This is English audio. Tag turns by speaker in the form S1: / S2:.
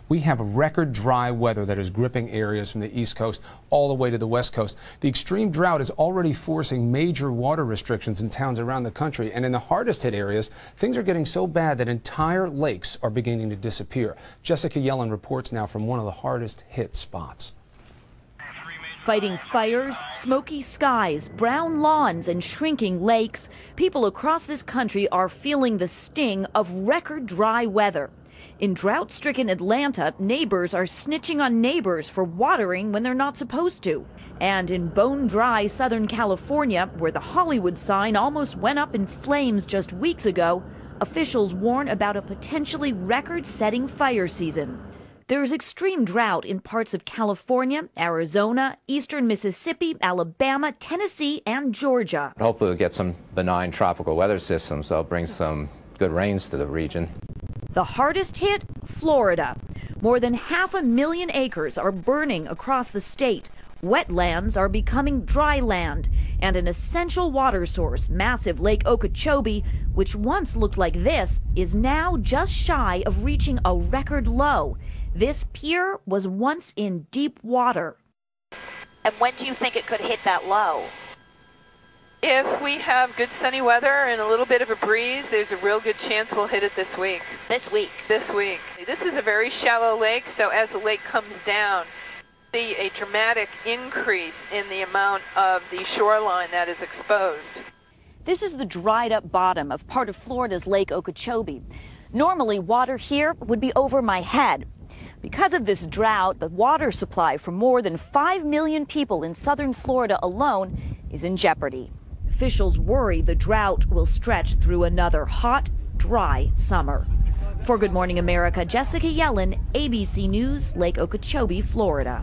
S1: We have record dry weather that is gripping areas from the East Coast all the way to the West Coast. The extreme drought is already forcing major water restrictions in towns around the country, and in the hardest hit areas, things are getting so bad that entire lakes are beginning to disappear. Jessica Yellen reports now from one of the hardest hit spots.
S2: Fighting fires, smoky skies, brown lawns, and shrinking lakes, people across this country are feeling the sting of record dry weather. In drought-stricken Atlanta, neighbors are snitching on neighbors for watering when they're not supposed to. And in bone-dry Southern California, where the Hollywood sign almost went up in flames just weeks ago, officials warn about a potentially record-setting fire season. There's extreme drought in parts of California, Arizona, eastern Mississippi, Alabama, Tennessee, and Georgia.
S3: Hopefully we'll get some benign tropical weather systems that'll bring some good rains to the region.
S2: The hardest hit, Florida. More than 500,000 acres are burning across the state. Wetlands are becoming dry land, and an essential water source, massive Lake Okeechobee, which once looked like this, is now just shy of reaching a record low. This pier was once in deep water. And when do you think it could hit that low?
S4: If we have good sunny weather and a little bit of a breeze, there's a real good chance we'll hit it this week.
S2: This week?
S4: This week. This is a very shallow lake, so as the lake comes down, see a dramatic increase in the amount of the shoreline that is exposed.
S2: This is the dried up bottom of part of Florida's Lake Okeechobee. Normally, water here would be over my head. Because of this drought, the water supply for more than 5 million people in southern Florida alone is in jeopardy. Officials worry the drought will stretch through another hot, dry summer. For Good Morning America, Jessica Yellen, ABC News, Lake Okeechobee, Florida.